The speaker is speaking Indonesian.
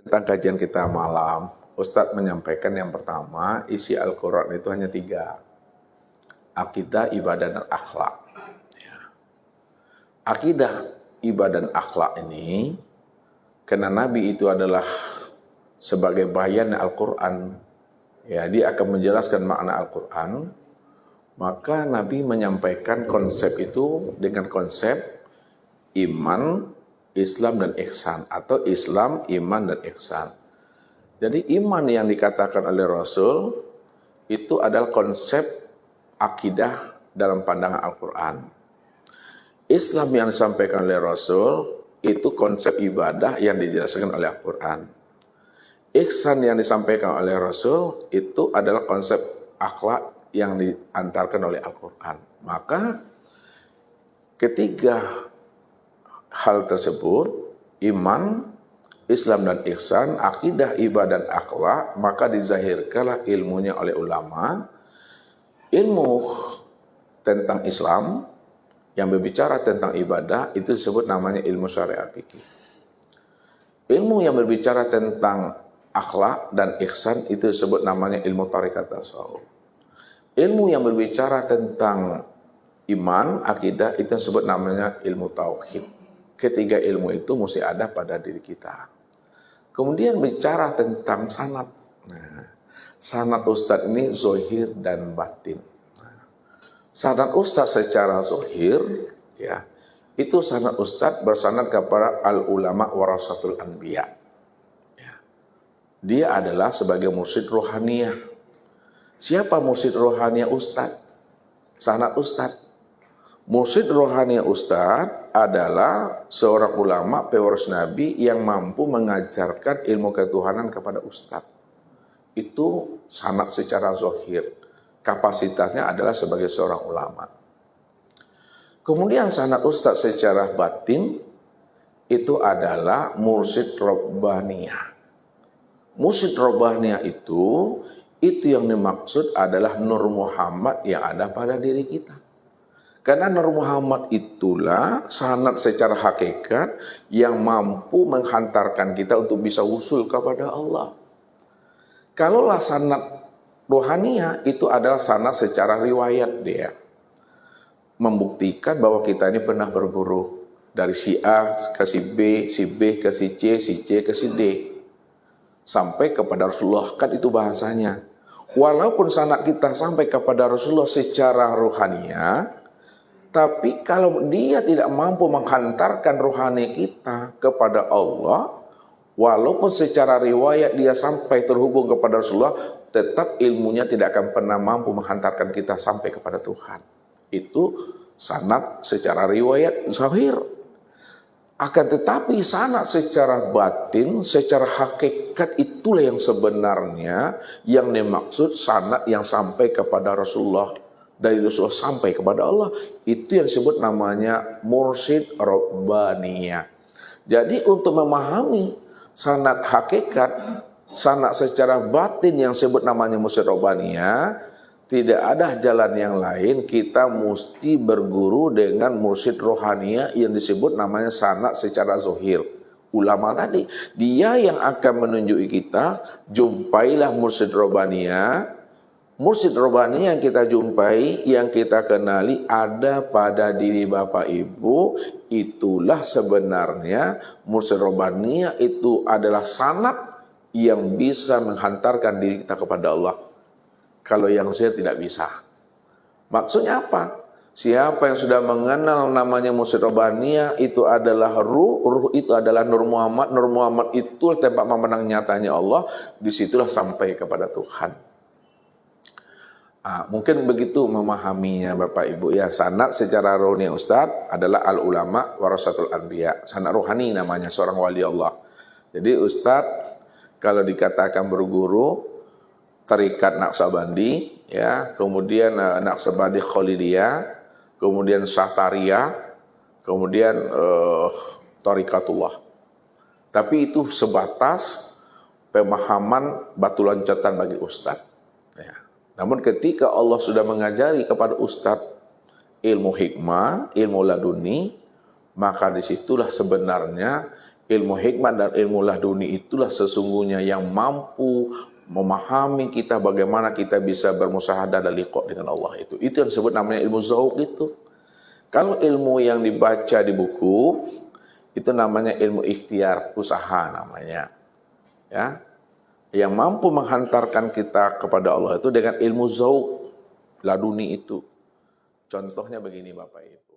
Tentang kajian kita malam, Ustadz menyampaikan yang pertama, isi Al-Quran itu hanya 3. Akidah, ibadah, dan akhlak. Akidah, ibadah, dan akhlak ini, karena Nabi itu adalah sebagai bayan Al-Quran, ya, dia akan menjelaskan makna Al-Quran, maka Nabi menyampaikan konsep itu dengan konsep iman, Islam, dan ihsan, atau Islam, iman, dan ihsan. Jadi iman yang dikatakan oleh Rasul itu adalah konsep akidah dalam pandangan Al-Quran. Islam yang disampaikan oleh Rasul itu konsep ibadah yang dijelaskan oleh Al-Quran. Ihsan yang disampaikan oleh Rasul itu adalah konsep akhlak yang diantarkan oleh Al-Quran. Maka ketiga hal tersebut, iman, Islam, dan ihsan, akidah, ibadah, dan akhlak, maka dizahirkanlah ilmunya oleh ulama. Ilmu tentang Islam yang berbicara tentang ibadah itu disebut namanya ilmu syariat fikih. Ilmu yang berbicara tentang akhlak dan ihsan itu disebut namanya ilmu tarekat tasawuf. Ilmu yang berbicara tentang iman, akidah itu disebut namanya ilmu tauhid. Ketiga ilmu itu mesti ada pada diri kita. Kemudian bicara tentang sanad. Nah, sanad ustadz ini zohir dan batin. Nah, sanad ustadz secara zohir, ya, itu sanad ustadz bersanad kepada al-ulama warasatul anbiya. Ya. Dia adalah sebagai mursyid rohaniyah. Siapa mursyid rohaniyah ustadz? Sanad ustadz. Mursyid rohani ustadz adalah seorang ulama pewaris Nabi yang mampu mengajarkan ilmu ketuhanan kepada ustadz. Itu sanad secara zahir. Kapasitasnya adalah sebagai seorang ulama. Kemudian sanad ustadz secara batin itu adalah mursyid robbaniyah. Mursyid robbaniyah itu yang dimaksud adalah Nur Muhammad yang ada pada diri kita. Karena Nur Muhammad itulah sanad secara hakikat yang mampu menghantarkan kita untuk bisa usul kepada Allah. Kalaulah sanad rohaniyah itu adalah sanad secara riwayat dia. Membuktikan bahwa kita ini pernah berguru. Dari si A ke si B ke si C ke si D. Sampai kepada Rasulullah, kan itu bahasanya. Walaupun sanad kita sampai kepada Rasulullah secara rohaniyah, tapi kalau dia tidak mampu menghantarkan rohani kita kepada Allah, walaupun secara riwayat dia sampai terhubung kepada Rasulullah, tetap ilmunya tidak akan pernah mampu menghantarkan kita sampai kepada Tuhan. Itu sanad secara riwayat zahir. Akan tetapi sanad secara batin, secara hakikat itulah yang sebenarnya yang dimaksud sanad yang sampai kepada Rasulullah. Dari Rasulullah sampai kepada Allah, itu yang disebut namanya mursyid robbaniyah. Jadi untuk memahami sanad hakikat, sanad secara batin yang disebut namanya mursyid robbaniyah, tidak ada jalan yang lain, kita mesti berguru dengan mursyid rohaniyah yang disebut namanya sanad secara zahir. Ulama tadi, dia yang akan menunjuki kita, jumpailah mursyid robbaniyah. Mursyid robbani yang kita jumpai, yang kita kenali ada pada diri Bapak Ibu, itulah sebenarnya mursyid robbani itu adalah sanad yang bisa menghantarkan diri kita kepada Allah. Kalau yang saya tidak bisa. Maksudnya apa? Siapa yang sudah mengenal namanya mursyid robbani itu adalah ruh itu adalah Nur Muhammad itu tempat memandang nyatanya Allah, disitulah sampai kepada Tuhan. Mungkin begitu memahaminya Bapak Ibu ya. Sanad secara rohani Ustadz adalah al-ulama warasatul anbiya. Sanad rohani namanya seorang wali Allah. Jadi Ustadz kalau dikatakan berguru tarikat Naqsabandi ya, kemudian Naqsabandi Khalidiyah, kemudian Syatariyah, kemudian Tarikatullah. Tapi itu sebatas pemahaman batu loncatan bagi Ustadz ya. Namun ketika Allah sudah mengajari kepada ustadz ilmu hikmah, ilmu laduni, maka disitulah sebenarnya Ilmu hikmah dan ilmu laduni itulah sesungguhnya yang mampu memahami kita bagaimana kita bisa bermusyahadah dan liqa dengan Allah itu. Itu yang disebut namanya ilmu zauq itu. Kalau ilmu yang dibaca di buku itu namanya ilmu ikhtiar, usaha namanya. Ya. Yang mampu menghantarkan kita kepada Allah itu dengan ilmu zauq laduni itu. Contohnya begini Bapak Ibu.